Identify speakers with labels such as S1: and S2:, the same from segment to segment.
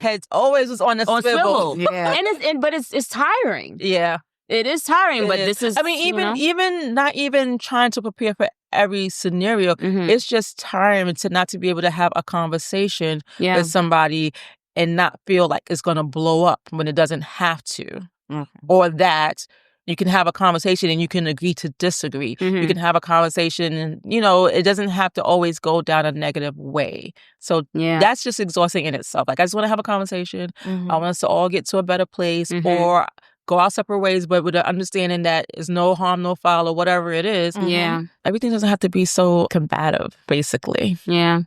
S1: head always was on the swivel.
S2: Yeah. But it's tiring.
S1: Yeah.
S2: It is tiring, but this is,
S1: I mean, even not even trying to prepare for every scenario, it's just tiring to not to be able to have a conversation with somebody and not feel like it's going to blow up when it doesn't have to. Or that you can have a conversation and you can agree to disagree. You can have a conversation and, it doesn't have to always go down a negative way. So that's just exhausting in itself. Like, I just want to have a conversation. I want us to all get to a better place or go our separate ways, but with the understanding that it's no harm, no foul, or whatever it is.
S2: Yeah.
S1: Everything doesn't have to be so combative, basically.
S2: Yeah.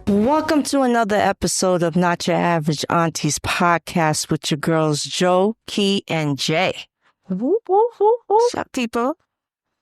S3: Welcome to another episode of Not Your Average Auntie's podcast with your girls, Joe, Key, and Jay. What's up, people?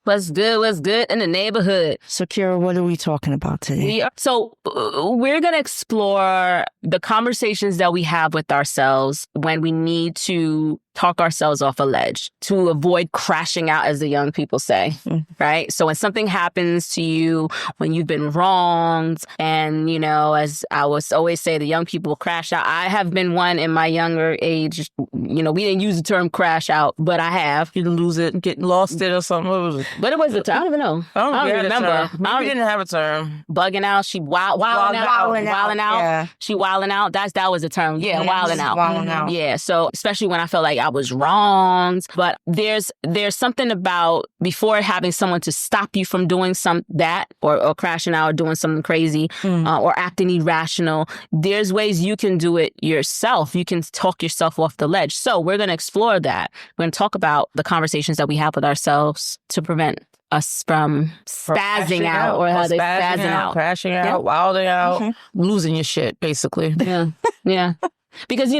S2: What's good in the neighborhood?
S3: So, Kira, what are we talking about today?
S2: We're going to explore the conversations that we have with ourselves when we need to talk ourselves off a ledge to avoid crashing out, as the young people say, right? So when something happens to you, when you've been wronged, and, as I was always say, the young people crash out. I have been one in my younger age. We didn't use the term crash out, but I have.
S1: You didn't lose it, get lost it or something. What was it?
S2: But it was a term. I don't even know.
S1: I don't remember. Maybe we didn't have a term.
S2: Bugging out. She wilding out.
S3: Yeah.
S2: She wilding out. That was a term. Yeah, wilding out.
S3: Wilding out.
S2: Yeah. So especially when I felt like I was wronged. But there's something about before having someone to stop you from doing that or crashing out or doing something crazy or acting irrational. There's ways you can do it yourself. You can talk yourself off the ledge. So we're going to explore that. We're going to talk about the conversations that we have with ourselves to prevent us from spazzing out or how they spazzing out,
S1: crashing out, wilding out, losing your shit, basically.
S2: Yeah. Because,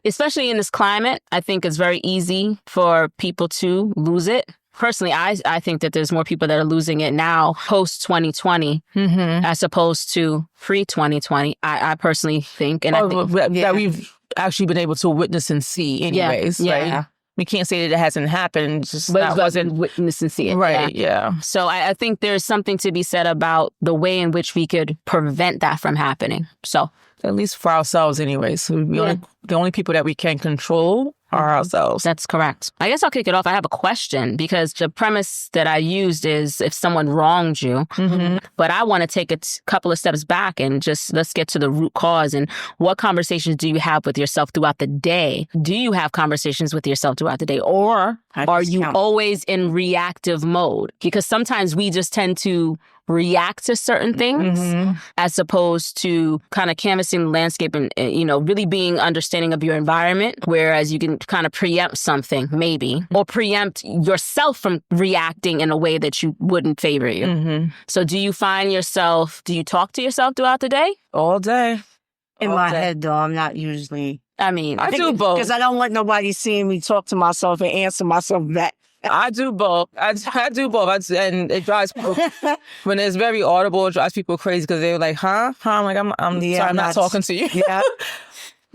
S2: especially in this climate, I think it's very easy for people to lose it. Personally, I think that there's more people that are losing it now post-2020 as opposed to pre-2020. I personally think. And I think
S1: that we've actually been able to witness and see anyways, right? We can't say that it hasn't happened. Just
S2: but
S1: that wasn't
S2: witness and see it.
S1: Right, yeah.
S2: So I think there's something to be said about the way in which we could prevent that from happening. So
S1: at least for ourselves anyways. So the only people that we can control are ourselves.
S2: That's correct. I guess I'll kick it off. I have a question because the premise that I used is if someone wronged you, but I want to take a couple of steps back and just let's get to the root cause and what conversations do you have with yourself throughout the day? Do you have conversations with yourself throughout the day or are you always in reactive mode? Because sometimes we just tend to react to certain things as opposed to kind of canvassing the landscape and, really being understanding of your environment, whereas you can kind of preempt something maybe or preempt yourself from reacting in a way that you wouldn't favor you. So do you talk to yourself throughout the day?
S1: All day.
S3: In my head, though, I'm not usually.
S2: I mean,
S1: I do both.
S3: Because I don't want nobody seeing me talk to myself and answer myself back.
S1: I do both. I do both. And it drives people, when it's very audible, it drives people crazy because they're like, huh? I'm like, I'm sorry, I'm not talking to you.
S3: Yeah.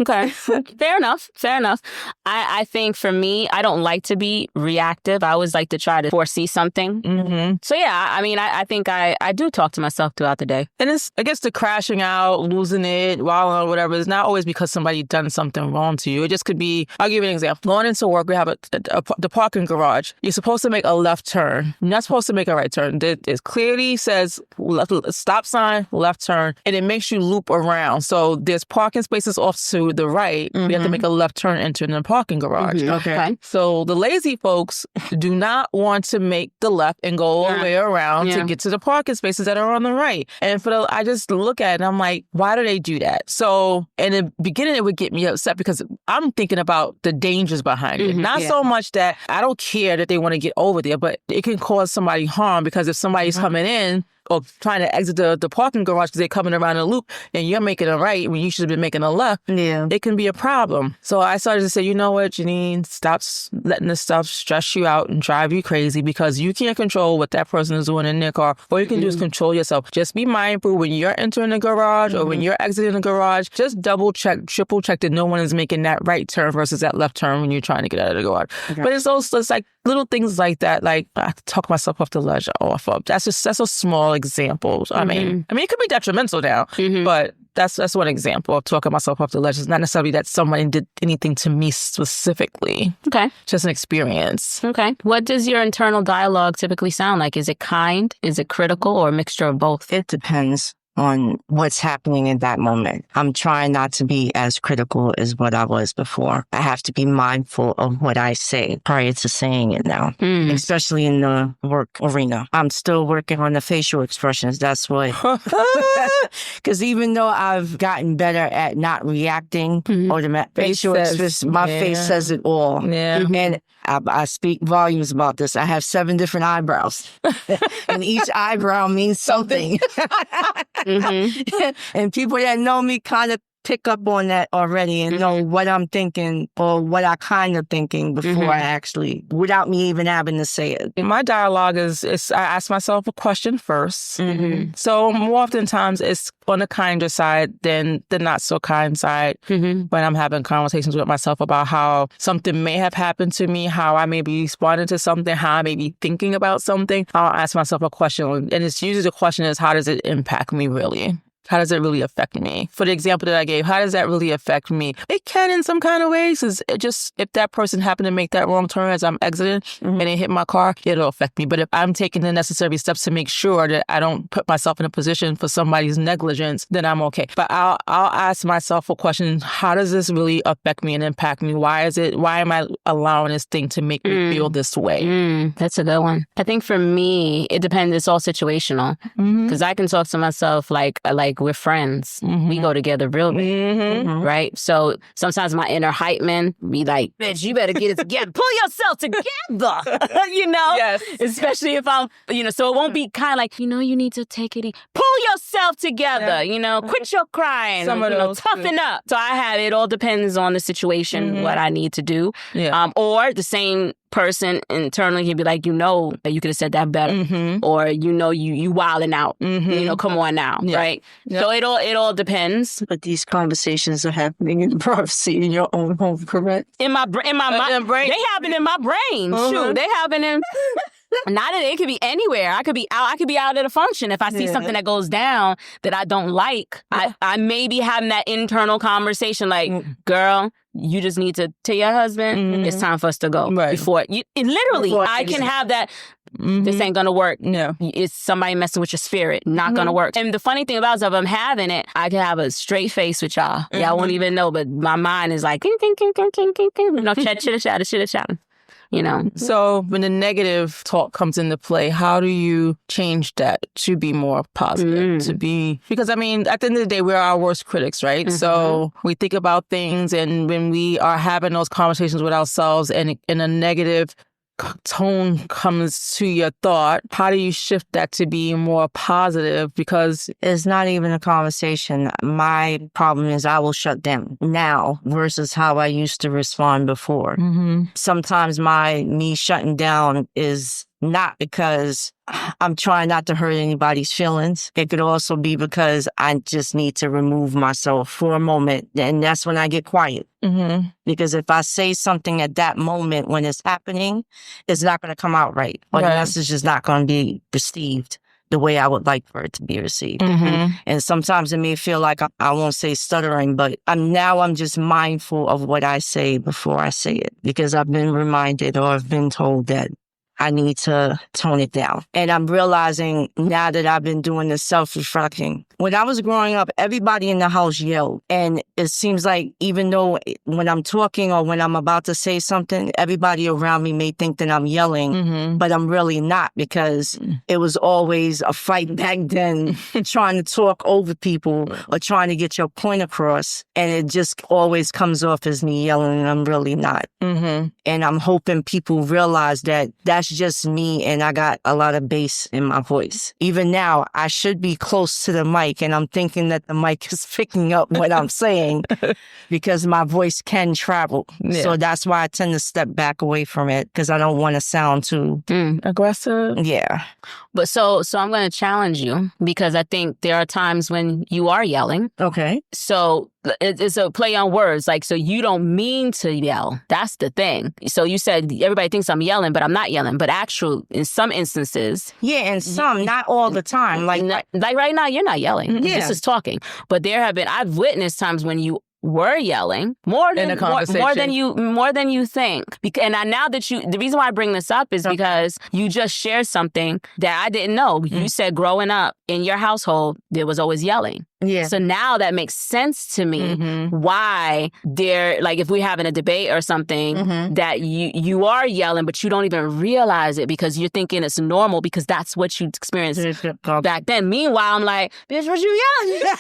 S2: Okay. Fair enough. I think for me, I don't like to be reactive. I always like to try to foresee something. So yeah, I mean, I think I do talk to myself throughout the day.
S1: And I guess the crashing out, losing it, wilding or whatever, is not always because somebody done something wrong to you. It just could be, I'll give you an example. Going into work, we have the parking garage. You're supposed to make a left turn. You're not supposed to make a right turn. It clearly says stop sign, left turn, and it makes you loop around. So there's parking spaces off to the right. We have to make a left turn entering the parking garage.
S2: Okay.
S1: So the lazy folks do not want to make the left and go all the way around to get to the parking spaces that are on the right. And I just look at it and I'm like, why do they do that? So in the beginning, it would get me upset because I'm thinking about the dangers behind it. Not so much that I don't care that they want to get over there, but it can cause somebody harm because if somebody's coming in or trying to exit the parking garage because they're coming around a loop and you're making a right when you should have been making a left, it can be a problem. So I started to say, you know what, Janine, stop letting this stuff stress you out and drive you crazy, because you can't control what that person is doing in their car. All you can do is control yourself. Just be mindful when you're entering the garage or when you're exiting the garage. Just double check, triple check that no one is making that right turn versus that left turn when you're trying to get out of the garage. Okay. But it's like little things like that. Like, I talk myself off the ledge off of. That's a small example. I mean, it could be detrimental now, but that's one example of talking myself off the ledge. It's not necessarily that somebody did anything to me specifically. Okay. Just an experience.
S2: Okay. What does your internal dialogue typically sound like? Is it kind? Is it critical, or a mixture of both?
S3: It depends on what's happening in that moment. I'm trying not to be as critical as what I was before. I have to be mindful of what I say prior to saying it now, especially in the work arena. I'm still working on the facial expressions. That's what, because even though I've gotten better at not reacting or the facial expressions, my face says it all. Yeah. And I speak volumes about this. I have 7 different eyebrows, and each eyebrow means something. And people that know me kind of pick up on that already and know what I'm thinking or what I kind of thinking before I actually, without me even having to say it.
S1: My dialogue is I ask myself a question first. So more oftentimes it's on the kinder side than the not so kind side when I'm having conversations with myself about how something may have happened to me, how I may be responding to something, how I may be thinking about something. I'll ask myself a question, and it's usually the question is, how does it impact me really? How does it really affect me? For the example that I gave, how does that really affect me? It can in some kind of ways. Is it just, if that person happened to make that wrong turn as I'm exiting and it hit my car, it'll affect me. But if I'm taking the necessary steps to make sure that I don't put myself in a position for somebody's negligence, then I'm okay. But I'll ask myself a question, how does this really affect me and impact me? Why am I allowing this thing to make me feel this way?
S2: That's a good one. I think for me, it depends. It's all situational. Because I can talk to myself like we're friends. We go together real big, right? So sometimes my inner hype man be like, bitch, you better get it together. Pull yourself together, you know? Yes. Especially if I'm, so it won't be kind of like, you need to take it easy. Pull yourself together, quit your crying, toughen up. So it all depends on the situation, what I need to do. Yeah. Or the same person internally can be like, you could have said that better, or you wilding out, come on now, right? Yeah. So it all depends.
S3: But these conversations are happening in privacy in your own home, correct?
S2: In my brain, they happen in my brain. Shoot, they happen in. Not that it could be anywhere. I could be out at a function. If I see something that goes down that I don't like, I may be having that internal conversation like, girl, you just need to tell your husband it's time for us to go. Right. Before I can have that. This ain't gonna work. No. It's somebody messing with your spirit. Not gonna work. And the funny thing about it is if I'm having it, I can have a straight face with y'all. Y'all won't even know, but my mind is like, chitter-chatter.
S1: So when the negative talk comes into play, how do you change that to be more positive? Because at the end of the day, we're our worst critics, right? So we think about things, and when we are having those conversations with ourselves and in a negative tone comes to your thought, how do you shift that to be more positive? Because
S3: it's not even a conversation. My problem is I will shut down now versus how I used to respond before. Sometimes me shutting down is not because I'm trying not to hurt anybody's feelings. It could also be because I just need to remove myself for a moment. And that's when I get quiet. Because if I say something at that moment when it's happening, it's not going to come out right. Or the message is not going to be received the way I would like for it to be received. And sometimes it may feel like I won't say stuttering, but I'm just mindful of what I say before I say it. Because I've been reminded or I've been told that I need to tone it down. And I'm realizing now that I've been doing this self-reflecting. When I was growing up, everybody in the house yelled. And it seems like even though when I'm talking or when I'm about to say something, everybody around me may think that I'm yelling, but I'm really not, because it was always a fight back then, trying to talk over people or trying to get your point across. And it just always comes off as me yelling, and I'm really not. And I'm hoping people realize that that's just me and I got a lot of bass in my voice. Even now, I should be close to the mic and I'm thinking that the mic is picking up what I'm saying because my voice can travel. Yeah. So that's why I tend to step back away from it because I don't want to sound too
S1: aggressive.
S3: Yeah.
S2: But so I'm going to challenge you because I think there are times when you are yelling.
S3: Okay.
S2: So it's a play on words. Like, so you don't mean to yell. That's the thing. So you said everybody thinks I'm yelling, but I'm not yelling. But actually, in some instances.
S3: Yeah, in some, not all the time. Like
S2: right now, you're not yelling.
S3: Yeah.
S2: This is talking. But I've witnessed times when you were yelling more than you think. And now that the reason why I bring this up is because you just shared something that I didn't know. You said growing up in your household, there was always yelling.
S3: Yeah.
S2: So now that makes sense to me why if we're having a debate or something that you are yelling, but you don't even realize it because you're thinking it's normal because that's what you experienced back then. Meanwhile, I'm like, bitch, what you yelling?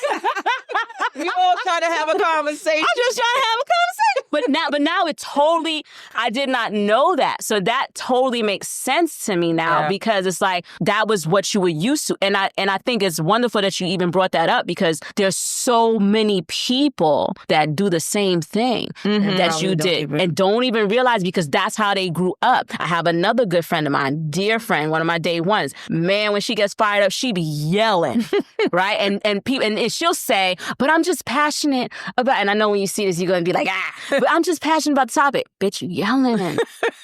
S1: We all trying to have a conversation.
S2: I'm just trying to have a conversation. But now it totally, I did not know that. So that totally makes sense to me now because it's like, that was what you were used to. And I think it's wonderful that you even brought that up because there's so many people that do the same thing that you did and don't even realize because that's how they grew up. I have another good friend of mine, dear friend, one of my day ones. Man, when she gets fired up, she be yelling, right? And people and she'll say, but I'm just passionate about, and I know when you see this, you're going to be like, but I'm just passionate about the topic. Bitch, you're yelling.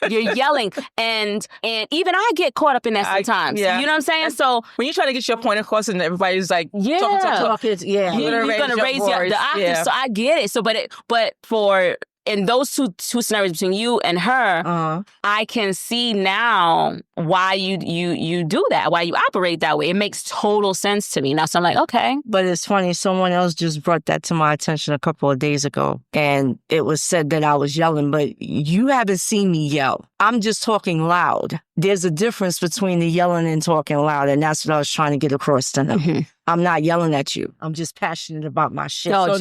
S2: You're yelling. And even I get caught up in that sometimes. You know what I'm saying? So
S1: when you try to get your point across and everybody's like,
S2: talking,
S3: yeah,
S2: you're gonna raise the octave.
S1: Yeah.
S2: So I get it. So, but for in those two scenarios between you and her, I can see now why you do that, why you operate that way. It makes total sense to me now. So I'm like, okay.
S3: But it's funny, someone else just brought that to my attention a couple of days ago, and it was said that I was yelling, but you haven't seen me yell. I'm just talking loud. There's a difference between the yelling and talking loud, and that's what I was trying to get across to them. I'm not yelling at you. I'm just passionate about my shit.
S1: So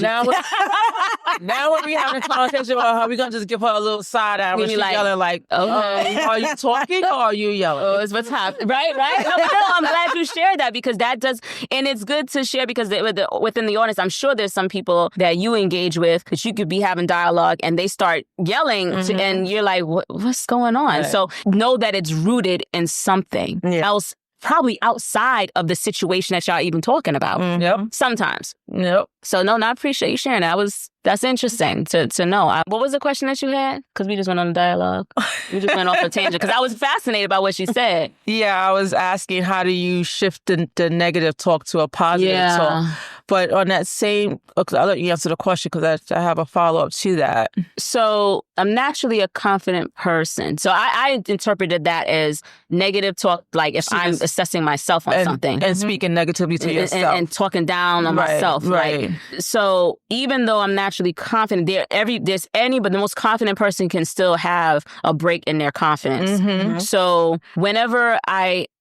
S1: now when we having a conversation about her, we gonna just give her a little side eye when she's yelling like, are you talking or are you yelling?
S2: Oh, it's what's happening. Right? No, I'm glad you shared that because that does, and it's good to share because within the audience, I'm sure there's some people that you engage with that you could be having dialogue and they start yelling and you're like, what's going on? Right. So know that it's rooted in something else, probably outside of the situation that y'all even talking about.
S1: Yep.
S2: Sometimes.
S1: Yep.
S2: So no, I appreciate you sharing that. That's interesting to know. What was the question that you had? Because we just went on a dialogue. We just went off a tangent because I was fascinated by what she said.
S1: Yeah, I was asking how do you shift the negative talk to a positive talk? But on that same, I'll let you answer the question because I have a follow-up to that.
S2: So I'm naturally a confident person. So I interpreted that as negative talk, like if I'm assessing myself on something.
S1: And speaking negatively to yourself.
S2: And talking down on myself.
S1: Right.
S2: Like, so even though I'm naturally confident, but the most confident person can still have a break in their confidence. So whenever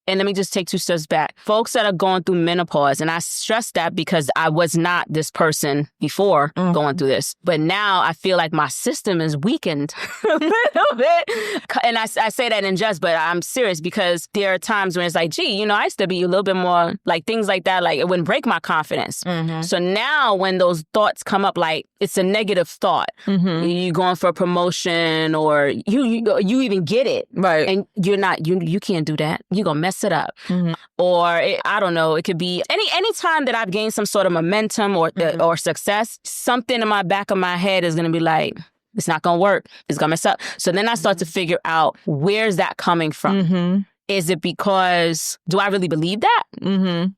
S2: and let me just take 2 steps back. Folks that are going through menopause, and I stress that because I was not this person before going through this. But now I feel like my system is weakened a little bit. And I say that in jest, but I'm serious because there are times when it's like, gee, I used to be a little bit more like things like that. Like it wouldn't break my confidence. So now when those thoughts come up, like it's a negative thought. You're going for a promotion or you even get it.
S1: Right.
S2: And you're not, you can't do that. You're going to mess it up. Or I don't know, it could be any time that I've gained some sort of momentum or success, something in my back of my head is going to be like, it's not going to work. It's going to mess up. So then I start to figure out where's that coming from? Is it because, do I really believe that?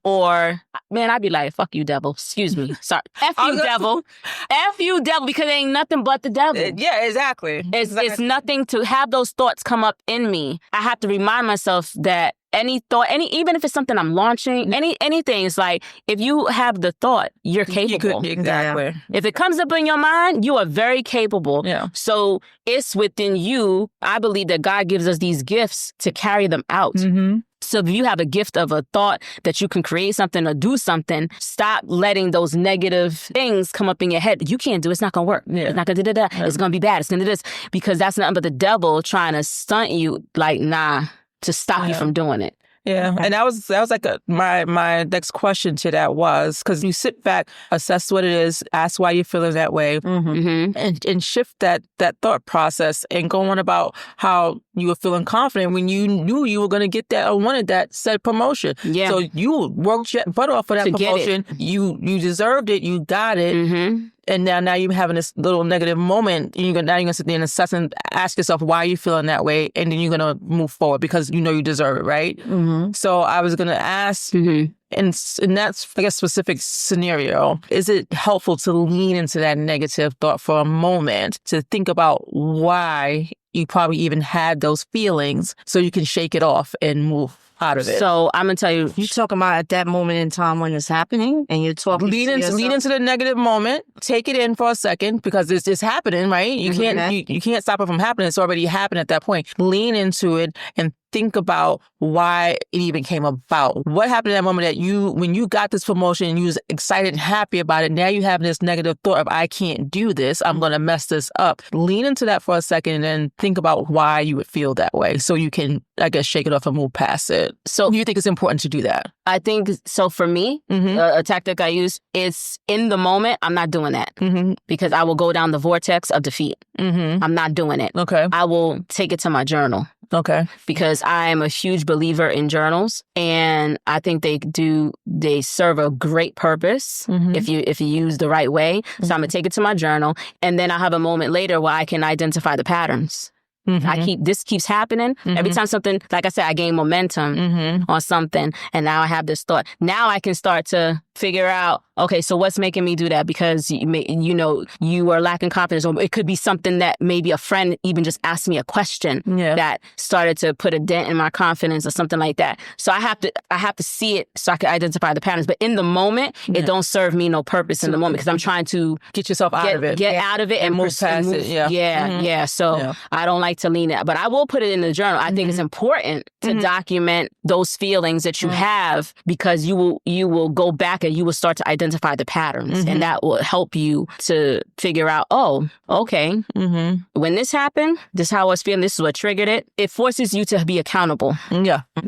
S2: Or, man, I'd be like, fuck you, devil. Excuse me. Sorry. F you, devil. F you, devil, because it ain't nothing but the devil.
S1: Yeah, exactly.
S2: It's nothing to have those thoughts come up in me. I have to remind myself that any thought, even if it's something I'm launching, anything, it's like, if you have the thought, you're capable.
S1: Exactly.
S2: If it comes up in your mind, you are very capable.
S1: Yeah.
S2: So it's within you. I believe that God gives us these gifts to carry them out. So if you have a gift of a thought that you can create something or do something, stop letting those negative things come up in your head. You can't do it. It's not going to work.
S1: Yeah.
S2: It's not going to do that. It's going to be bad. It's going to do this. Because that's nothing but the devil trying to stunt you like, nah. to stop you from doing it.
S1: Yeah, and that was like my next question to that was, because you sit back, assess what it is, ask why you're feeling that way, and shift that thought process and go on about how you were feeling confident when you knew you were going to get that or wanted that said promotion. Yeah. So you worked your butt off for that promotion. You deserved it. You got it. And now you're having this little negative moment. Now you're going to sit there and assess and ask yourself why you're feeling that way. And then you're going to move forward because you know you deserve it, right? So I was going to ask, in that, I guess, specific scenario, is it helpful to lean into that negative thought for a moment to think about why you probably even had those feelings so you can shake it off and move out of it?
S2: So I'm going to tell you.
S3: You're talking about at that moment in time when it's happening and you're talking
S1: lean into the negative moment. Take it in for a second because it's happening, right? You can't stop it from happening. It's already happened at that point. Lean into it and think about why it even came about. What happened in that moment that when you got this promotion and you was excited and happy about it, now you have this negative thought of, I can't do this. I'm going to mess this up. Lean into that for a second and then think about why you would feel that way so you can, I guess, shake it off and move past it. So you think it's important to do that?
S2: I think so. For me, a tactic I use is in the moment, I'm not doing that because I will go down the vortex of defeat. I'm not doing it.
S1: Okay.
S2: I will take it to my journal.
S1: Okay.
S2: Because I am a huge believer in journals, and I think they serve a great purpose if you use the right way. So I'm gonna take it to my journal, and then I'll have a moment later where I can identify the patterns. This keeps happening. Every time something, like I said, I gain momentum on something, and now I have this thought. Now I can start to figure out, okay, so what's making me do that? Because you are lacking confidence, or it could be something that maybe a friend even just asked me a question that started to put a dent in my confidence or something like that. So I have to see it so I can identify the patterns. But in the moment, it don't serve me no purpose in the moment because I'm trying to
S1: get yourself out of it,
S2: out of it, and
S1: move past it.
S2: Yeah. So I don't like to lean it, but I will put it in the journal. I think it's important to document those feelings that you have because you will go back and you will start to identify the patterns, and that will help you to figure out, oh, okay, when this happened, this is how I was feeling, this is what triggered it. It forces you to be accountable,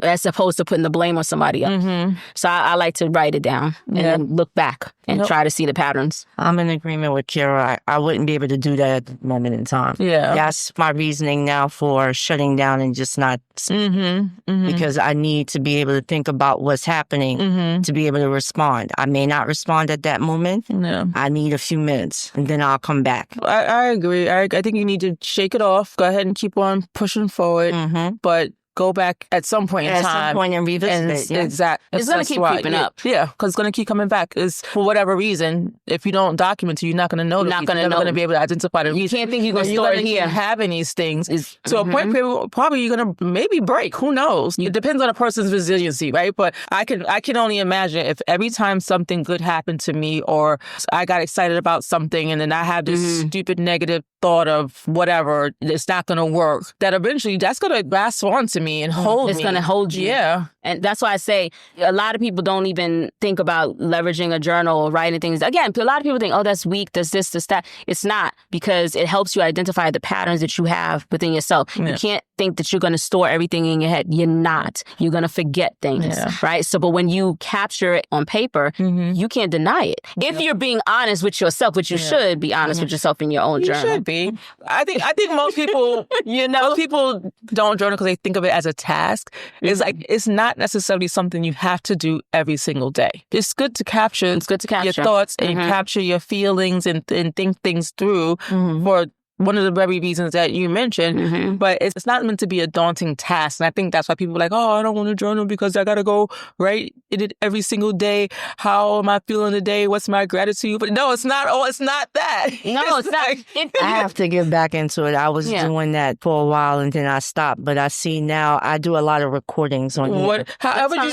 S2: as opposed to putting the blame on somebody else. So I like to write it down and then look back and try to see the patterns.
S3: I'm in agreement with Kira. I wouldn't be able to do that at the moment in time. That's my reasoning now for shutting down and just not because I need to be able to think about what's happening to be able to respond. I may not respond at that moment. I need a few minutes and then I'll come back.
S1: I agree. I think you need to shake it off. Go ahead and keep on pushing forward. But go back at some point in time.
S3: At some point and revisit it.
S1: Exactly.
S2: It's going to keep creeping up.
S1: Yeah, because it's going to keep coming back. It's, for whatever reason, if you don't document it, you're not going to know. You're never going to be able to identify the reason.
S2: You can't think you're going to store it here.
S1: Having these things to a point where probably you're going to maybe break. Who knows? It depends on a person's resiliency, right? But I can only imagine if every time something good happened to me or I got excited about something and then I have this stupid negative thought of whatever, it's not going to work, that eventually that's going to grasp onto me and hold me.
S2: It's going to hold you.
S1: Yeah.
S2: And that's why I say a lot of people don't even think about leveraging a journal or writing things. Again, a lot of people think, oh, that's weak, that's this, that's that. It's not, because it helps you identify the patterns that you have within yourself. You can't think that you're going to store everything in your head. You're not. You're going to forget things, right? So, but when you capture it on paper, you can't deny it. If you're being honest with yourself, which you should be honest with yourself in your own journal.
S1: You should be. I think most people, most people don't journal because they think of it as a task. It's like, it's not necessarily something you have to do every single day. It's good to capture your thoughts and capture your feelings and think things through for one of the very reasons that you mentioned, but it's not meant to be a daunting task. And I think that's why people are like, oh, I don't want to journal because I got to go write it every single day. How am I feeling today? What's my gratitude? But no, it's not. Oh, it's not that.
S2: No, it's not.
S3: I have to get back into it. I was doing that for a while and then I stopped. But I see now I do a lot of recordings on here.
S1: However you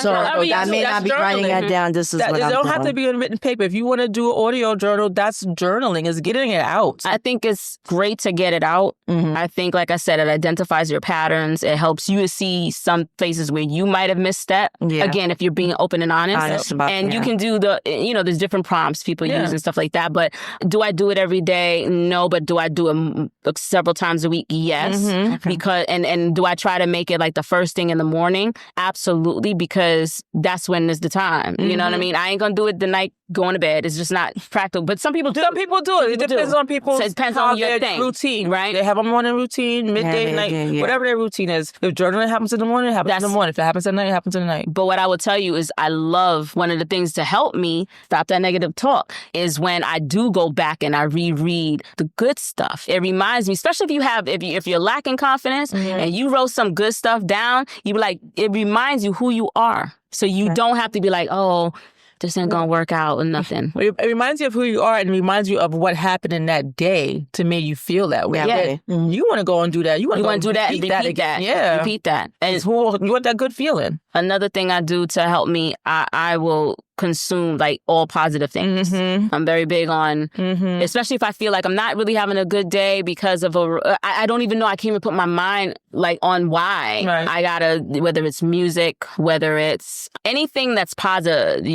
S3: I may not be writing that down. This is what I'm doing. It don't
S1: have to be on written paper. If you want to do an audio journal, that's journaling. It's getting it out.
S2: I think it's great to get it out. I think, like I said, it identifies your patterns. It helps you to see some places where you might have missed that. Again, if you're being open and honest
S3: about
S2: and you can do there's different prompts people use and stuff like that. But do I do it every day? No, but do I do it several times a week? Yes. Because and do I try to make it like the first thing in the morning? Absolutely, because that's when is the time. You know what I mean? I ain't gonna do it the night going to bed. It's just not practical. But some people do.
S1: Some people do it. It depends on people's
S2: so it depends on your thing.
S1: Routine,
S2: right?
S1: They have a morning routine, midday, night, whatever their routine is. If journaling happens in the morning, it happens in the morning. If it happens at night, it happens at night.
S2: But what I will tell you is I love one of the things to help me stop that negative talk is when I do go back and I reread the good stuff. It reminds me, especially if you're lacking confidence and you wrote some good stuff down, you be like, it reminds you who you are. So you don't have to be like, oh, this ain't gonna work out or nothing.
S1: It reminds you of who you are and reminds you of what happened in that day to make you feel that way.
S2: Yeah.
S1: You want to go and do that. You want to
S2: do that and repeat that.
S1: Yeah.
S2: Repeat that. And
S1: you want that good feeling.
S2: Another thing I do to help me, I will consume like all positive things. I'm very big on, especially if I feel like I'm not really having a good day because of I don't even know, I can't even put my mind like on why.
S1: Right.
S2: I gotta, whether it's music, whether it's anything that's positive,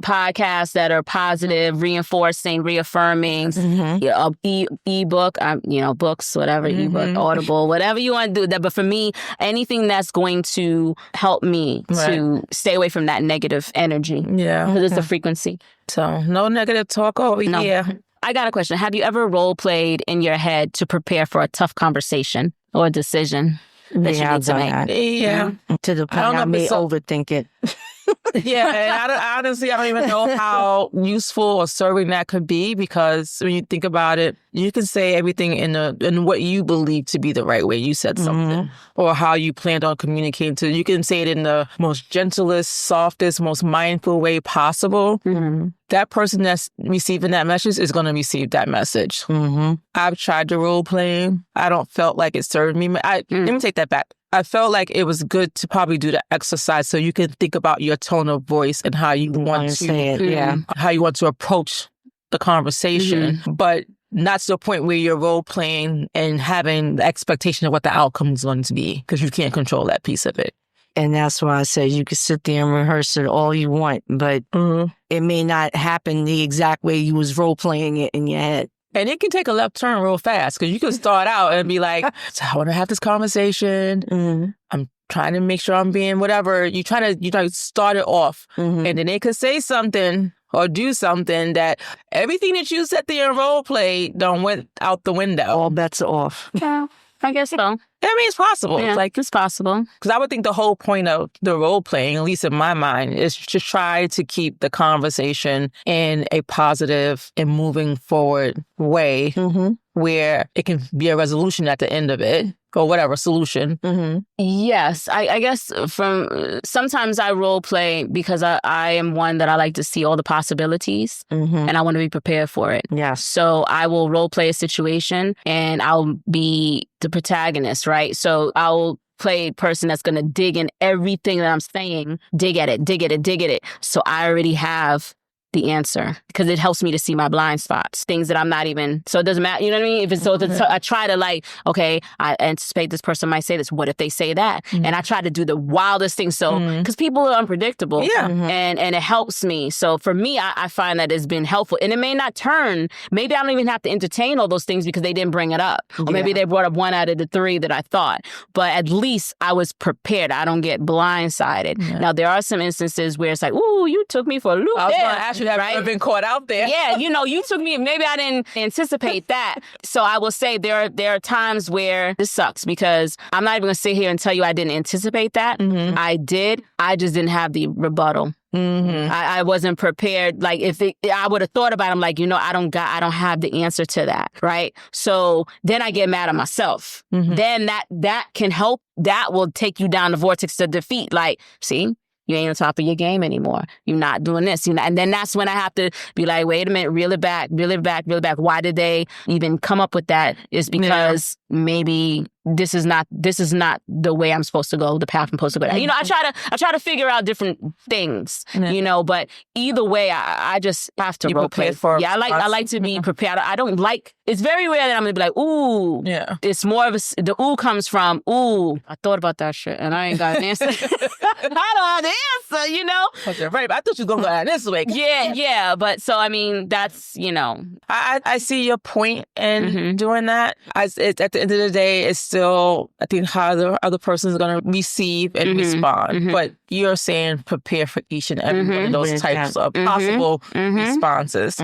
S2: podcasts that are positive, reinforcing, reaffirming, ebook, books, whatever, ebook, Audible, whatever you want to do. But for me, anything that's going to help me to stay away from that negative energy.
S1: Yeah.
S2: Because it's the frequency.
S1: So no negative talk over here.
S2: I got a question. Have you ever role played in your head to prepare for a tough conversation or a decision that you need to make?
S1: Yeah.
S3: To the point I may overthink it.
S1: Yeah, and honestly, I don't even know how useful or serving that could be, because when you think about it, you can say everything in what you believe to be the right way. You said something, or how you planned on communicating to. You can say it in the most gentlest, softest, most mindful way possible. That person that's receiving that message is going to receive that message. I've tried to role play. I don't felt like it served me. Let me take that back. I felt like it was good to probably do the exercise so you can think about your tone of voice and how you want to say it, how you want to approach the conversation, but not to the point where you're role playing and having the expectation of what the outcome is going to be, because you can't control that piece of it.
S3: And that's why I say you can sit there and rehearse it all you want, but it may not happen the exact way you was role playing it in your head.
S1: And it can take a left turn real fast, because you can start out and be like, so I want to have this conversation. I'm trying to make sure I'm being whatever. You try to start it off. And then they could say something or do something that everything that you set there and role play don't went out the window.
S3: All bets are off.
S2: Yeah, I guess so.
S1: I mean, it's possible.
S2: Yeah, it's possible.
S1: Because I would think the whole point of the role playing, at least in my mind, is to try to keep the conversation in a positive and moving forward way where it can be a resolution at the end of it, or whatever solution.
S2: Yes, I guess sometimes I role play because I am one that I like to see all the possibilities and I want to be prepared for it.
S3: Yeah.
S2: So I will role play a situation and I'll be the protagonist, right? So I'll play a person that's going to dig in everything that I'm saying, dig at it. So I already have the answer, because it helps me to see my blind spots, things that I'm not even, so it doesn't matter, you know what I mean? If it's so, I try to like, okay, I anticipate this person might say this. What if they say that? And I try to do the wildest things. So, because people are unpredictable. Yeah. And it helps me. So for me, I find that it's been helpful. And it may not turn, maybe I don't even have to entertain all those things because they didn't bring it up. Or maybe they brought up one out of the three that I thought. But at least I was prepared. I don't get blindsided. Yeah. Now, there are some instances where it's like, ooh, you took me for a loop.
S1: I was going to ask you, have you ever been caught out there?
S2: Yeah, you took me, maybe I didn't anticipate that. So I will say there are times where this sucks, because I'm not even going to sit here and tell you I didn't anticipate that. I did. I just didn't have the rebuttal. I wasn't prepared. Like I would have thought about it, I'm like, I don't have the answer to that. Right. So then I get mad at myself. Then that can help. That will take you down the vortex of defeat. Like, see, you ain't on top of your game anymore. You're not doing this. And then that's when I have to be like, wait a minute, reel it back. Why did they even come up with that? It's because maybe this is not the way I'm supposed to go, the path I'm supposed to go down. You know, I try to figure out different things, you know, but either way, I just have to role play. Yeah, I like to be prepared. I don't like, it's very rare that I'm going to be like, ooh. Yeah. It's more of the ooh comes from, ooh, I thought about that shit and I ain't got an answer. I don't have the answer, you know?
S1: Okay, right, but I thought you were going to go out this way.
S2: Yeah. But so, I mean, that's, you know.
S1: I see your point in doing that. At the end of the day, it's still, I think, how the other person is going to receive and respond. But you're saying prepare for each and every one of those types of possible responses.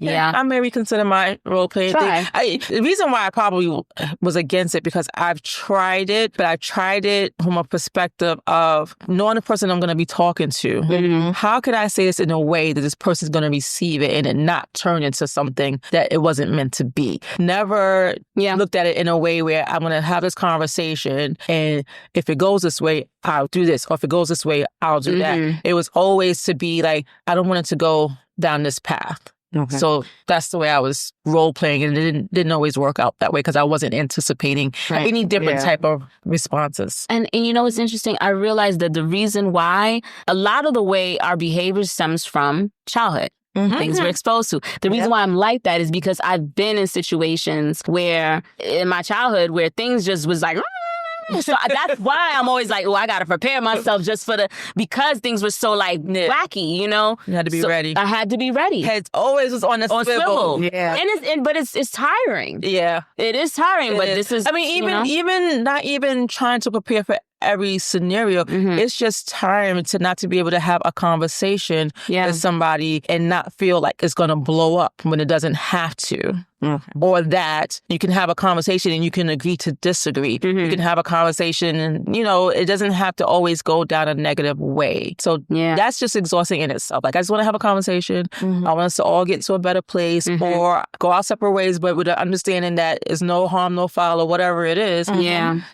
S2: Yeah.
S1: I may reconsider my role playing thing. The reason why I probably was against it because I've tried it, but I tried it from a perspective of knowing the person I'm going to be talking to. How could I say this in a way that this person's going to receive it and it not turn into something that it wasn't meant to be? Never looked at it in a way where I'm going to have this conversation and if it goes this way, I'll do this. Or if it goes this way, I'll do that. It was always to be like, I don't want it to go down this path. Okay. So that's the way I was role playing, and it didn't always work out that way because I wasn't anticipating any different type of responses.
S2: And you know what's interesting? I realized that the reason why a lot of the way our behavior stems from childhood. Things we're exposed to. The reason why I'm like that is because I've been in situations where in my childhood where things just was like. So that's why I'm always like, oh, I got to prepare myself just because things were so like wacky, you know?
S1: You had to be ready.
S2: I had to be ready.
S1: Head always was on a swivel.
S2: Yeah. But it's tiring.
S1: Yeah.
S2: It is tiring, but this is,
S1: I mean, even not even trying to prepare for every scenario, it's just time to be able to have a conversation with somebody and not feel like it's going to blow up when it doesn't have to. Or that you can have a conversation and you can agree to disagree. You can have a conversation and, you know, it doesn't have to always go down a negative way. So that's just exhausting in itself. Like, I just want to have a conversation. I want us to all get to a better place or go our separate ways, but with the understanding that it's no harm, no foul or whatever it is.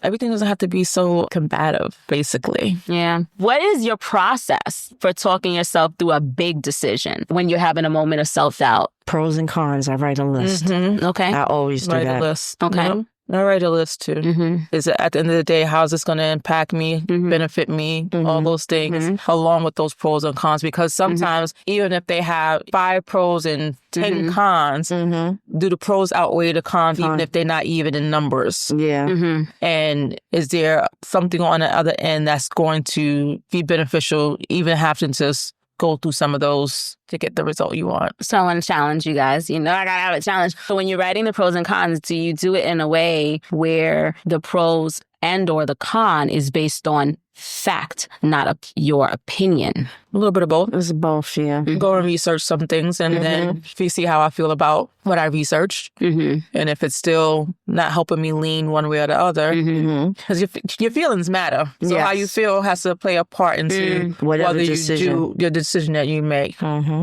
S1: Everything doesn't have to be so combative, basically.
S2: Yeah. What is your process for talking yourself through a big decision when you're having a moment of self-doubt?
S3: Pros and cons. I write a list.
S2: Okay.
S3: I always do
S1: write
S3: that.
S1: A list.
S2: Okay.
S1: I write a list too. Is it at the end of the day, how's this going to impact me, benefit me, all those things, along with those pros and cons? Because sometimes, even if they have 5 pros and 10 cons, do the pros outweigh the cons, even if they're not even in numbers?
S3: Yeah.
S1: And is there something on the other end that's going to be beneficial, even having to go through some of those to get the result you want?
S2: So I want to challenge you guys. You know, I got to have a challenge. So when you're writing the pros and cons, do you do it in a way where the pros and or the con is based on fact, not your opinion?
S1: A little bit of both.
S3: It's both, yeah.
S1: Go and research some things, and then if you see how I feel about what I researched, and if it's still not helping me lean one way or the other, because your feelings matter. So how you feel has to play a part into whether you do your decision that you make.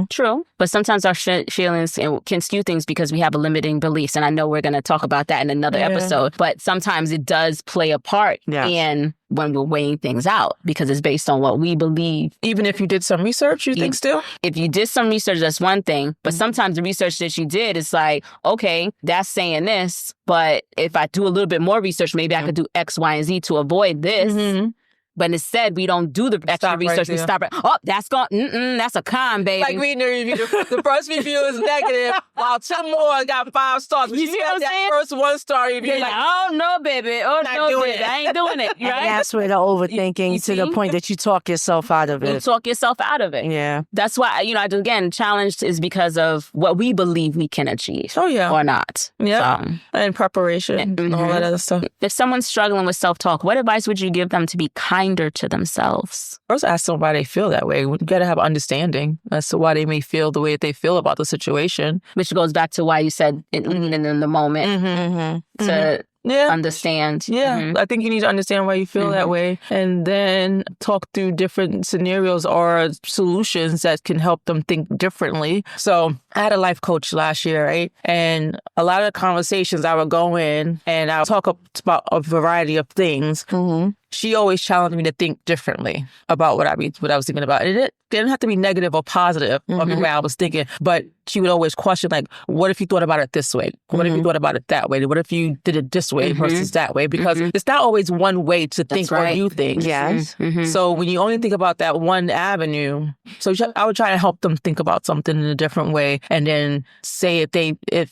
S2: True. But sometimes our feelings can skew things because we have a limiting beliefs, and I know we're going to talk about that in another episode, but sometimes it does play a part in when we're weighing things out because it's based on what we believe.
S1: Even if you did some research, you think still?
S2: If you did some research, that's one thing. But sometimes the research that you did is like, okay, that's saying this, but if I do a little bit more research, maybe I could do X, Y, and Z to avoid this. But instead, we don't do the extra research. We stop it. Oh, that's gone. That's a con, baby.
S1: Like reading the review. The first review is negative, while 2 more got 5 stars. But you see what that first 1 star review.
S2: You're like, oh, no, baby. Oh, no, baby. I ain't doing it. Right?
S3: And that's where the overthinking to the point that you talk yourself out of it.
S2: You talk yourself out of it.
S3: Yeah.
S2: That's why, I do, again, challenged is because of what we believe we can achieve.
S1: Oh, yeah.
S2: Or not.
S1: Yeah. And preparation and all that other stuff.
S2: If someone's struggling with self-talk, what advice would you give them to be kinder to themselves?
S1: First, ask them why they feel that way. You got to have understanding as to why they may feel the way that they feel about the situation.
S2: Which goes back to why you said leaning in the moment to understand.
S1: Yeah, I think you need to understand why you feel that way, and then talk through different scenarios or solutions that can help them think differently. So I had a life coach last year, right? And a lot of the conversations I would go in and I would talk about a variety of things. Mm-hmm. She always challenged me to think differently about what I was thinking about. And it didn't have to be negative or positive of the way I was thinking, but she would always question, like, what if you thought about it this way? What if you thought about it that way? What if you did it this way versus that way? Because it's not always one way to think or do things.
S3: Yes.
S1: So when you only think about that one avenue, so I would try to help them think about something in a different way and then say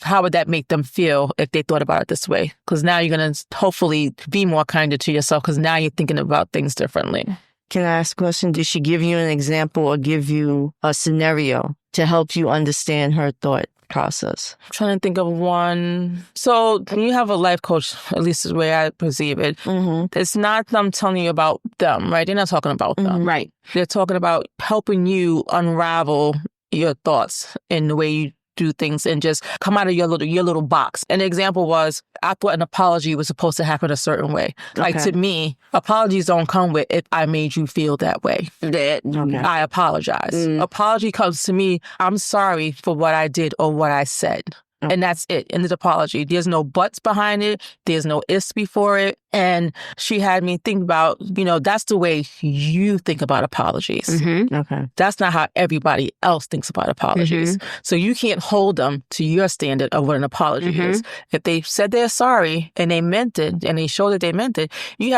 S1: how would that make them feel if they thought about it this way? Because now you're going to hopefully be more kinder to yourself because now you're thinking about things differently.
S3: Can I ask a question? Did she give you an example or give you a scenario to help you understand her thought process?
S1: I'm trying to think of one. So when you have a life coach, at least the way I perceive it, it's not them telling you about them, right? They're not talking about them.
S2: Right.
S1: They're talking about helping you unravel your thoughts in the way you do things and just come out of your little box. An example was, I thought an apology was supposed to happen a certain way. Like to me, apologies don't come with if I made you feel that way. I apologize. Apology comes to me, I'm sorry for what I did or what I said. And that's it. And it's apology. There's no buts behind it. There's no ifs before it. And she had me think about, that's the way you think about apologies.
S3: Okay.
S1: That's not how everybody else thinks about apologies. So you can't hold them to your standard of what an apology is. If they said they're sorry and they meant it and they showed that they meant it, you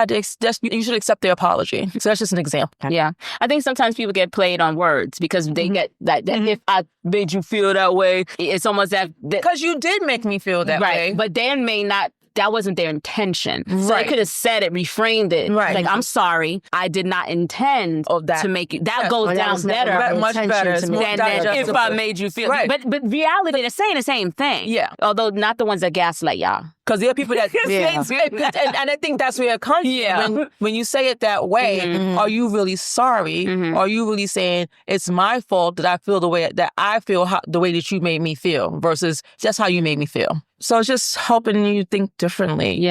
S1: should accept their apology. So that's just an example.
S2: Yeah. I think sometimes people get played on words because they get that if I made you feel that way, it's almost that
S1: because you did make me feel that way.
S2: But then that wasn't their intention. So they could have said it, reframed it.
S1: Right.
S2: Like, I'm sorry, I did not intend to make you. That goes down better.
S1: Much better.
S2: Than if I made you feel.
S1: Right.
S2: But reality, they're saying the same thing.
S1: Yeah.
S2: Although not the ones that gaslight y'all.
S1: Because there are people that... and I think that's where it comes from. When you say it that way, are you really sorry? Are you really saying, it's my fault that I feel the way that I feel, the way that you made me feel, versus just how you made me feel? So it's just helping you think differently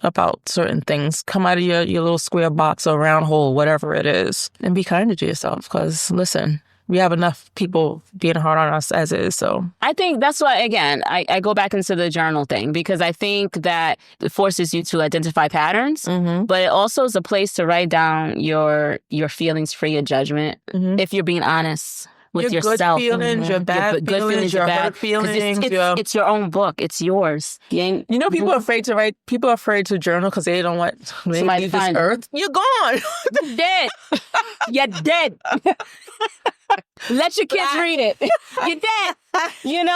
S1: about certain things. Come out of your little square box or round hole, whatever it is, and be kinder to yourself. Because, listen... we have enough people being hard on us as is, so.
S2: I think that's why, again, I go back into the journal thing because I think that it forces you to identify patterns, but it also is a place to write down your feelings free of judgment if you're being honest with
S1: your
S2: yourself.
S1: Good feelings, your bad feelings, your hurt feelings.
S2: It's your own book. It's yours.
S1: People are afraid to write. People are afraid to journal because they don't want somebody to find this earth. You're gone.
S2: You're dead. You're dead. Let your kids read it. You're dead.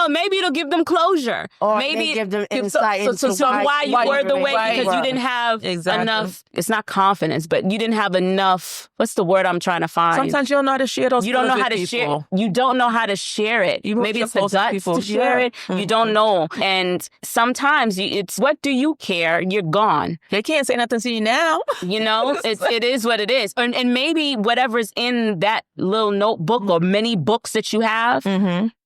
S2: Maybe it'll give them closure.
S3: Or
S2: maybe
S3: give them insight into
S2: why you were the way because you didn't have enough. It's not confidence, but you didn't have enough. What's the word I'm trying to find?
S1: Sometimes you don't know how to share those.
S2: You don't know how to share. You don't know how to share it. Maybe it's the guts to share it. You don't know, and sometimes it's what do you care? You're gone.
S1: They can't say nothing to you now.
S2: It is what it is, and maybe whatever's in that little notebook or many books that you have.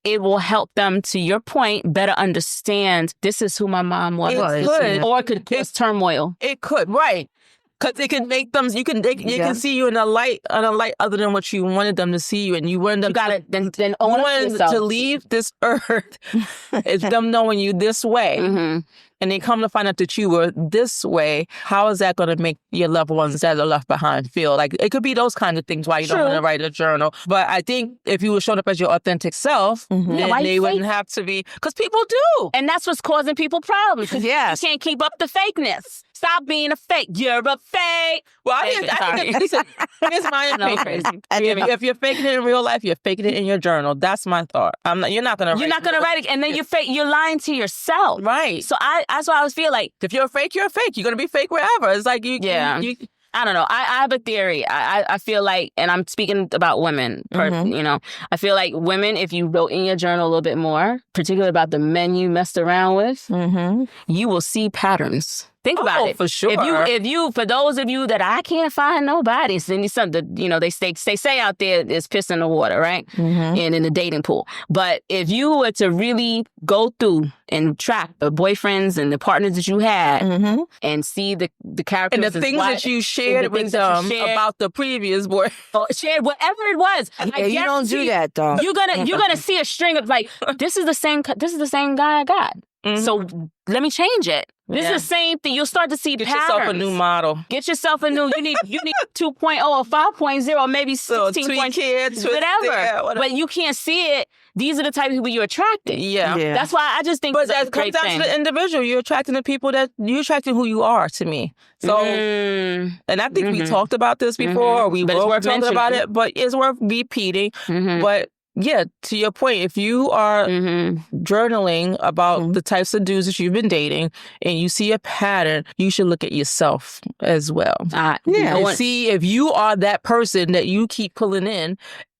S2: It will help them, to your point, better understand this is who my mom was.
S1: It could.
S2: Or it could cause turmoil.
S1: It could, right. Because it can make them, they can see you in a light other than what you wanted them to see you. And you wanted them
S2: then own yourself.
S1: To leave this earth. It's them knowing you this way. And they come to find out that you were this way. How is that going to make your loved ones that are left behind feel? Like, it could be those kinds of things why you don't want to write a journal. But I think if you were showing up as your authentic self, then they wouldn't have to be. Because people do.
S2: And that's what's causing people problems.
S3: Yes.
S2: You can't keep up the fakeness. Stop being a fake. You're a fake.
S1: Well, here's my opinion. If you're faking it in real life, you're faking it in your journal. That's my thought. You're not going to
S2: write it. And then you're lying to yourself.
S1: Right.
S2: So that's why I always feel like,
S1: if you're a fake, you're a fake. You're going to be fake wherever. It's like you
S2: I don't know. I have a theory. I feel like, and I'm speaking about women, I feel like women, if you wrote in your journal a little bit more, particularly about the men you messed around with, you will see patterns. Think about it.
S1: For sure.
S2: If you, for those of you that I can't find nobody, then something, they say out there is piss in the water, right? And in the dating pool. But if you were to really go through and track the boyfriends and the partners that you had and see the characters
S1: and the things that you shared with them about the previous boy,
S2: shared whatever it was.
S3: Yeah, you don't do that though.
S2: You're gonna see a string of like, this is the same guy I got. So let me change it. This is the same thing. You'll start to see
S1: Get
S2: patterns.
S1: yourself a new model.
S2: Get yourself a new. You need 2.0 or 5.0, maybe 16. Whatever. But you can't see it. These are the type of people you're attracting.
S1: Yeah.
S2: That's why I just think.
S1: But that comes down to the individual. You're attracting the people you're attracting who you are. To me. So, and I think we talked about this before. We both talked about it, but it's worth repeating. But. Yeah, to your point, if you are journaling about the types of dudes that you've been dating and you see a pattern, you should look at yourself as well. And see if you are that person that you keep pulling in,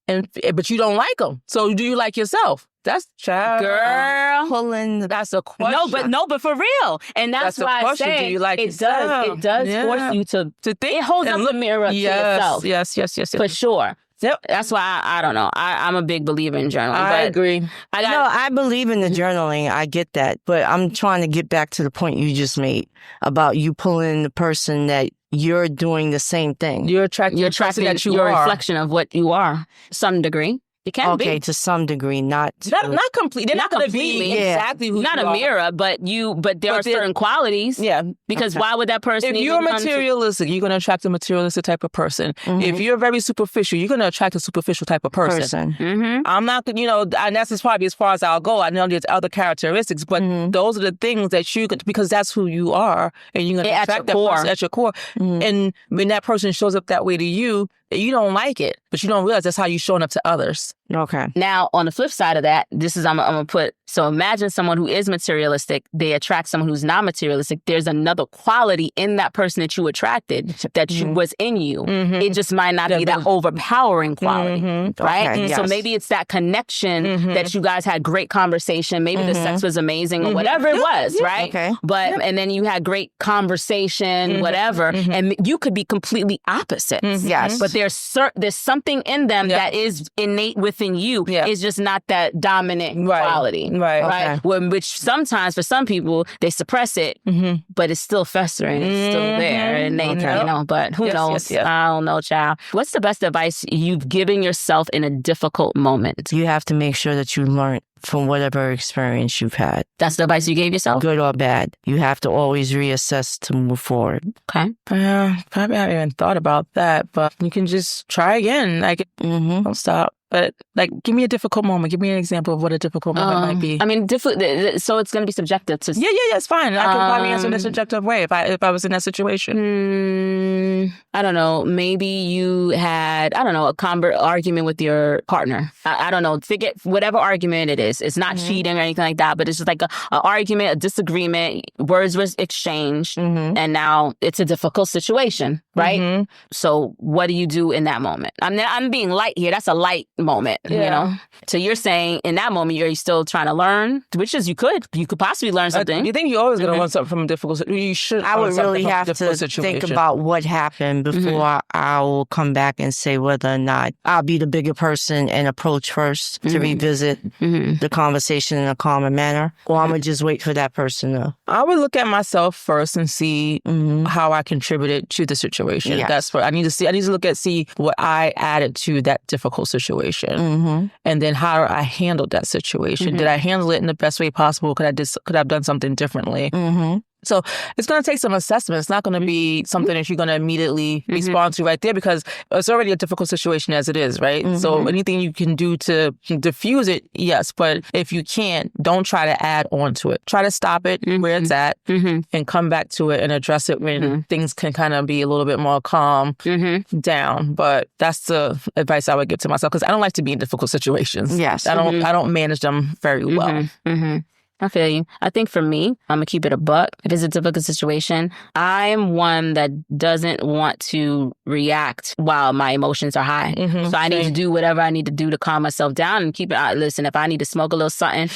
S1: but you don't like them. So do you like yourself? That's
S2: girl
S1: pulling. That's a question.
S2: No, but for real, and that's why I say
S1: do you like
S2: it does force you to think. It holds up the mirror to yourself.
S1: Yes,
S2: for sure.
S1: Yep.
S2: That's why I don't know. I'm a big believer in journaling.
S1: I agree.
S3: I believe in the journaling. I get that. But I'm trying to get back to the point you just made about you pulling the person that you're doing the same thing.
S2: You're attracting
S1: that you
S2: your
S1: are.
S2: Reflection of what you are, to some degree. It can be.
S3: Okay, to some degree, not
S1: completely. They're not going to be exactly who
S2: not
S1: you
S2: a
S1: are.
S2: mirror, but there are certain qualities.
S1: Yeah.
S2: Because why would that person?
S1: If you're materialistic, you're going to attract a materialistic type of person. If you're very superficial, you're going to attract a superficial type of person. I'm not, and that's probably as far as I'll go. I know there's other characteristics, but those are the things that because that's who you are, and you're going to attract that person at your core. And when that person shows up that way to you, you don't like it, but you don't realize that's how you're showing up to others.
S3: Okay.
S2: Now, on the flip side of that, I'm going to put, so imagine someone who is materialistic, they attract someone who's not materialistic. There's another quality in that person that you attracted that was in you. It just might not be that overpowering quality, right?
S3: Okay,
S2: So maybe it's that connection that you guys had great conversation. Maybe the sex was amazing or whatever it was, right?
S3: Okay.
S2: But, and then you had great conversation, whatever, and you could be completely opposite.
S3: Yes.
S2: But there's something in them that is innate within you. It's just not that dominant quality.
S3: Right.
S2: Okay. Which sometimes for some people they suppress it, but it's still festering. It's still there, and but who knows? I don't know, child. What's the best advice you've given yourself in a difficult moment?
S3: You have to make sure that you learn from whatever experience you've had.
S2: That's the advice you gave yourself?
S3: Good or bad. You have to always reassess to move forward.
S2: Okay.
S1: Probably haven't even thought about that, but you can just try again. Don't stop. But give me a difficult moment. Give me an example of what a difficult moment might be.
S2: I mean, so it's going to be subjective to.
S1: Yeah, it's fine. I could probably answer in a subjective way if I was in that situation.
S2: I don't know. Maybe you had a argument with your partner. I don't know. Forget whatever argument it is. It's not cheating or anything like that, but it's just like an argument, a disagreement. Words was exchanged, and now it's a difficult situation, right? So what do you do in that moment? I'm being light here. That's a light moment, So you're saying in that moment, you're still trying to learn, which is you could possibly learn something.
S1: You think you're always going to learn something from a difficult situation? You should.
S3: I would really have to think about what happened before I will come back and say whether or not I'll be the bigger person and approach first to revisit the conversation in a calmer manner, or I'm going to just wait for that person to.
S1: I would look at myself first and see how I contributed to the situation.
S3: Yes.
S1: That's what I need to see. I need to see what I added to that difficult situation. And then how I handled that situation. Did I handle it in the best way possible? Could I have done something differently? So it's going to take some assessment. It's not going to be something that you're going to immediately respond to right there, because it's already a difficult situation as it is, right? So anything you can do to diffuse it, yes. But if you can't, don't try to add on to it. Try to stop it where it's at and come back to it and address it when things can kind of be a little bit more calm down. But that's the advice I would give to myself, because I don't like to be in difficult situations.
S3: Yes.
S1: I don't manage them very well.
S2: I feel you. I think for me, I'm going to keep it a buck. If it's a difficult situation, I'm one that doesn't want to react while my emotions are high. So I need to do whatever I need to do to calm myself down and keep it. Listen, if I need to smoke a little something,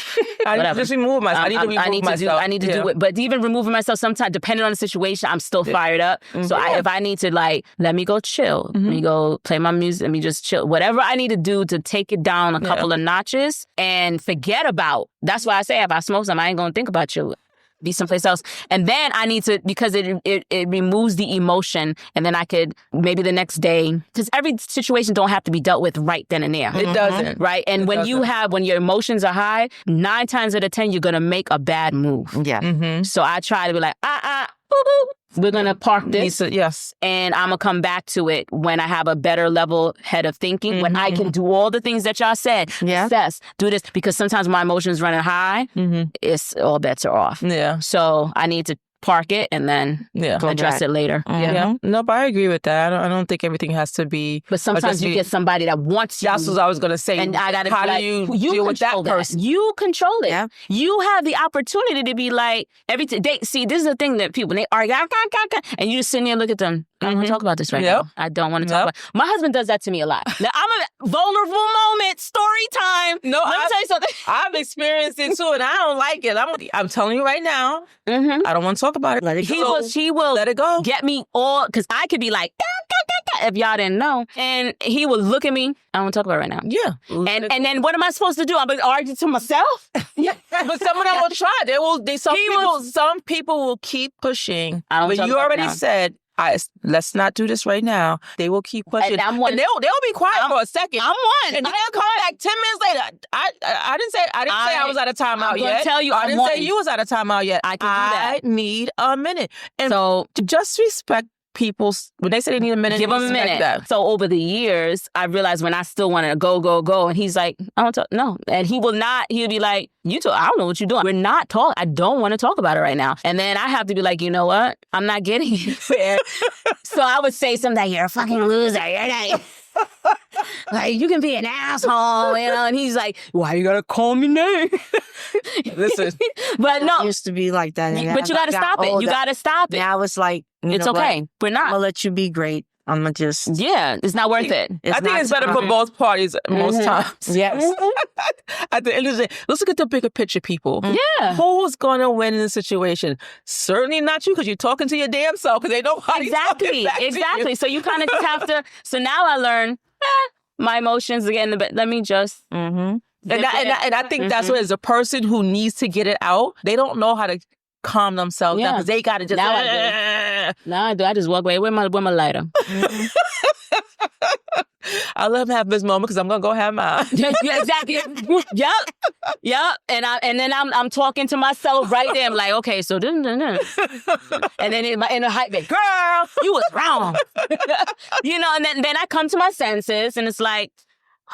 S2: whatever.
S1: Just remove myself. I need to remove myself.
S2: I need to do it. But even removing myself, sometimes, depending on the situation, I'm still fired up. So if I need to, like, let me go chill. Let me go play my music. Let me just chill. Whatever I need to do to take it down a couple of notches and forget about. That's why I say if I smoke some, I ain't going to think about you. Be someplace else. And then I need to, because it removes the emotion, and then I could maybe the next day, because every situation don't have to be dealt with right then and there.
S1: It doesn't.
S2: Right? And when your emotions are high, 9 times out of 10, you're going to make a bad move.
S3: Yeah.
S2: So I try to be like, boo-boo. We're going to park this.
S1: Yes.
S2: And I'm going to come back to it when I have a better level head of thinking, when I can do all the things that y'all said. Yes, do this. Because sometimes my emotions running high, it's all bets are off.
S1: Yeah.
S2: So I need to park it and then address it later.
S1: Yeah. Nope, I agree with that. I don't think everything has to be.
S2: But sometimes you get somebody that wants you.
S1: That's what I was going to say.
S2: And I gotta
S1: how
S2: be like,
S1: do you deal with that person?
S2: You control it.
S3: Yeah.
S2: You have the opportunity to be like, see, this is the thing that people, they argue, and you just sit there and look at them. I don't want to talk about this right now. I don't want to talk about it. My husband does that to me a lot. Now, I'm a vulnerable moment, story time.
S1: No,
S2: Let me tell you something.
S1: I've experienced it too, and I don't like it. I'm telling you right now, I don't want to talk about it.
S3: Let it go.
S2: He will
S1: let it go.
S2: Get me all, because I could be like, if y'all didn't know. And he will look at me. I don't want to talk about it right now.
S1: Yeah.
S2: And then what am I supposed to do? I'm going to argue to myself?
S1: Yeah. But some of them will try. Some people will keep pushing. But you already said, let's not do this right now. They will keep pushing. And they'll be quiet for a second.
S2: I'm one.
S1: And they'll come back 10 minutes later. I didn't say I was out of timeout yet.
S2: Tell you,
S1: I didn't say you was out of timeout yet.
S2: I can do that.
S1: I need a minute. And so just respect people. When they say they need a minute,
S2: give them a minute. That. So over the years, I realized when I still want to go, and he's like, I don't talk. No. And he'll be like, I don't know what you're doing. We're not talking. I don't want to talk about it right now. And then I have to be like, you know what? I'm not getting it. So I would say something like, you're a fucking loser. You're not... like, you can be an asshole, and he's like, why you gotta call me name?
S1: Listen.
S2: But no.
S3: It used to be like that.
S2: But you gotta stop it. You gotta stop it.
S3: Now it's like,
S2: it's okay. We're not.
S3: I'm gonna let you be great. I'm gonna just...
S2: Yeah, it's not worth it.
S1: I think it's better for both parties most times.
S3: Yes.
S1: At the end of the day, let's look at the bigger picture, people.
S2: Yeah.
S1: Who's gonna win in this situation? Certainly not you, because you're talking to your damn self, because they know how
S2: Exactly. So you kind of just have to... So now I learn, my emotions again, but let me just...
S1: And I think that's what it is. A person who needs to get it out, they don't know how to calm themselves down, because they got to just...
S2: Now I do. I just walk away with my lighter.
S1: I'll let him have this moment, because I'm going to go have mine.
S2: Yeah, exactly. Yep. And then I'm talking to myself right there. I'm like, okay, so... And then in a hype, girl, you was wrong. And then I come to my senses, and it's like,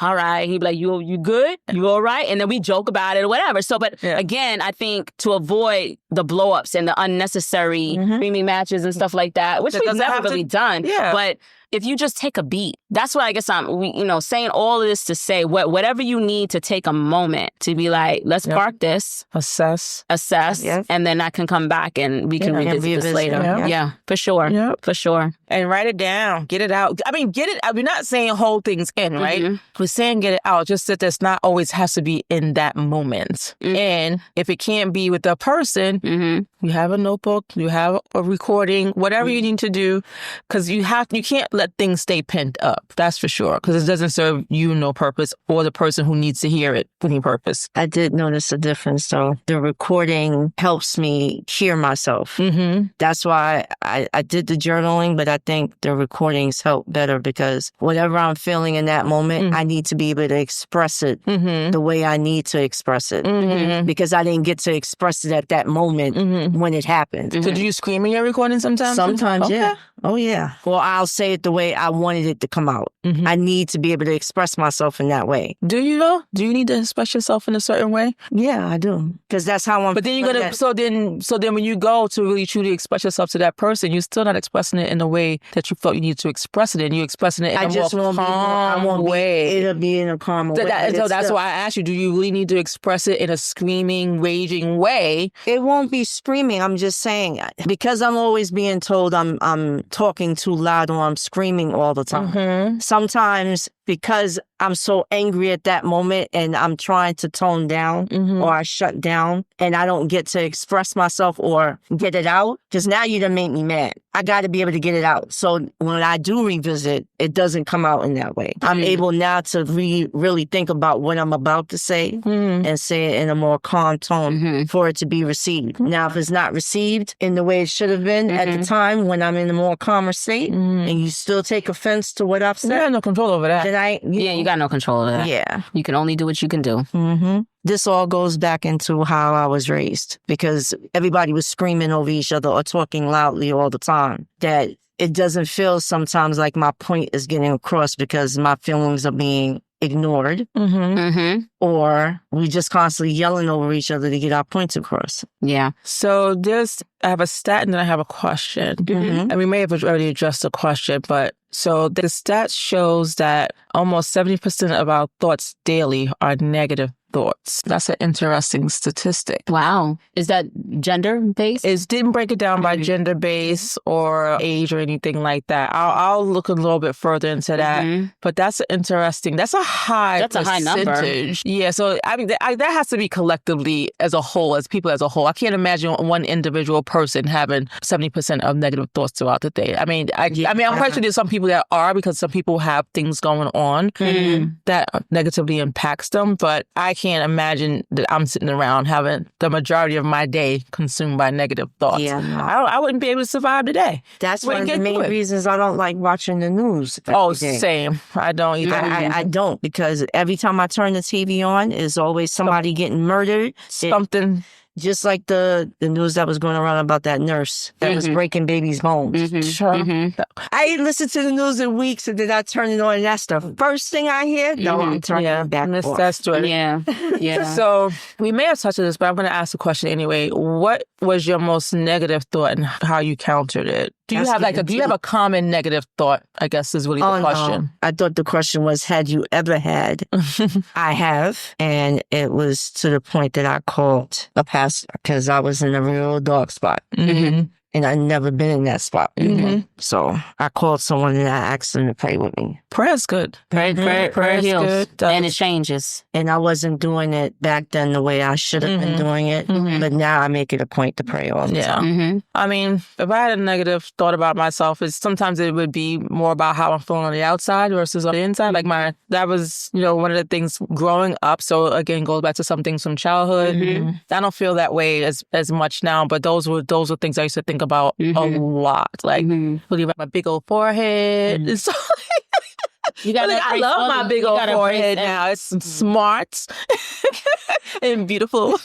S2: all right. He'd be like, you good? You all right? And then we joke about it or whatever. So, but again, I think to avoid the blow-ups and the unnecessary screaming matches and stuff like that, which we've never really done. Yeah. But if you just take a beat, that's what I guess I'm saying all of this to say whatever you need to take a moment to be like, let's park this.
S1: Assess.
S3: Yes.
S2: And then I can come back and we can revisit this later. Yeah, for sure. Yep. For sure.
S1: And write it down. Get it out. I mean, get it. We're not saying hold things in, right? We're saying get it out. Just that this not always has to be in that moment. And if it can't be with the person, you have a notebook, you have a recording, whatever you need to do, because you can't let things stay pent up. That's for sure, because it doesn't serve you no purpose, or the person who needs to hear it any purpose.
S3: I did notice a difference, though. The recording helps me hear myself. That's why I did the journaling, but I think the recordings help better, because whatever I'm feeling in that moment, I need to be able to express it the way I need to express it, because I didn't get to express it at that moment when it happened.
S1: So do you scream in your recording sometimes?
S3: Sometimes, yeah. Oh, yeah. Well, I'll say it the way I wanted it to come out. I need to be able to express myself in that way.
S1: Do you though? Do you need to express yourself in a certain way?
S3: Yeah, I do. Because that's how I'm...
S1: But then you're going to... So then when you go to really truly express yourself to that person, you're still not expressing it in the way that you felt you need to express it in. You're expressing it in a more calm way.
S3: It'll be in a calm way.
S1: So that's why I asked you, do you really need to express it in a screaming, raging way?
S3: It won't be screaming. I'm just saying, because I'm always being told I'm talking too loud or I'm screaming all the time. Sometimes because I'm so angry at that moment and I'm trying to tone down or I shut down and I don't get to express myself or get it out, because now you done make me mad. I got to be able to get it out. So when I do revisit, it doesn't come out in that way. I'm able now to really think about what I'm about to say and say it in a more calm tone for it to be received. Now, if it's not received in the way it should have been at the time when I'm in a more calmer state and you still take offense to what I've said.
S1: You have no control over that.
S3: Then
S2: you got no control of that.
S3: Yeah.
S2: You can only do what you can do.
S3: This all goes back into how I was raised, because everybody was screaming over each other or talking loudly all the time, that it doesn't feel sometimes like my point is getting across because my feelings are being ignored or we just constantly yelling over each other to get our points across.
S2: Yeah.
S1: So I have a stat and then I have a question. And we may have already addressed the question, but so the stat shows that almost 70% of our thoughts daily are negative thoughts. That's an interesting statistic.
S2: Wow. Is that gender-based?
S1: It didn't break it down by gender-based or age or anything like that. I'll look a little bit further into that. But that's that's a high percentage. Yeah, so I mean, that has to be collectively as a whole, as people as a whole. I can't imagine one individual person having 70% of negative thoughts throughout the day. I mean, I'm quite sure there's some people that are, because some people have things going on that negatively impacts them, but I can't imagine that I'm sitting around having the majority of my day consumed by negative thoughts.
S3: Yeah, no.
S1: I wouldn't be able to survive today.
S3: That's one of the main reasons I don't like watching the news.
S1: Same. I don't either.
S3: I don't, because every time I turn the TV on, is always somebody getting murdered.
S1: Something.
S3: Just like the news that was going around about that nurse that was breaking babies' bones. I ain't listened to the news in weeks, and then I turn it on, and that's the first thing I hear. No, I'm turning it back off.
S1: That's true.
S2: Yeah.
S1: So we may have touched on this, but I'm going to ask a question anyway. What was your most negative thought and how you countered it? Do you have a common negative thought, I guess is really the question.
S3: No. I thought the question was, had you ever had? I have. And it was to the point that I called a pastor because I was in a real dark spot. And I'd never been in that spot before. So I called someone and I asked them to pray with me.
S1: Prayer's good.
S2: Prayer heals. Good. And it changes.
S3: And I wasn't doing it back then the way I should have been doing it. But now I make it a point to pray all the time.
S1: I mean, if I had a negative thought about myself, sometimes it would be more about how I'm feeling on the outside versus on the inside. Like that was, one of the things growing up. So again, goes back to some things from childhood. I don't feel that way as much now, but those were things I used to think about a lot. Like, believe I have a big old forehead. So, I love my big old forehead now. It's smart and beautiful.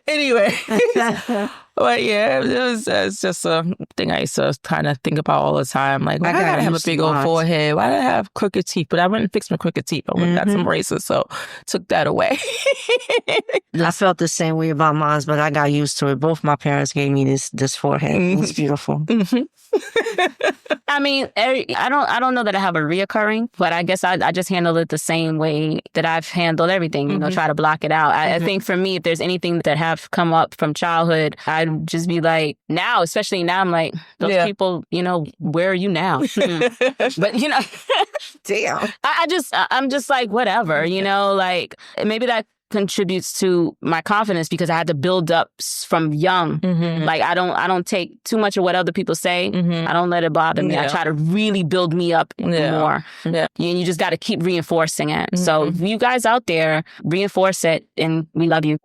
S1: Anyway, but yeah, it's just a thing I used to kind of think about all the time. Like, why do I have a big old forehead? Why do I have crooked teeth? But I went and fixed my crooked teeth. I went and got some braces, so took that away.
S3: I felt the same way about mine, but I got used to it. Both my parents gave me this forehead. It was beautiful.
S2: I mean, I don't know that I have a reoccurring, but I guess I just handle it the same way that I've handled everything, try to block it out. I think for me, if there's anything that have come up from childhood, I'd just be like, now, especially now, I'm like, those people, where are you now? But,
S3: damn.
S2: I'm just like, whatever, like maybe that contributes to my confidence because I had to build up from young. Like I don't take too much of what other people say. I don't let it bother me. I try to really build me up more. And you just got to keep reinforcing it. So you guys out there, reinforce it, and we love you.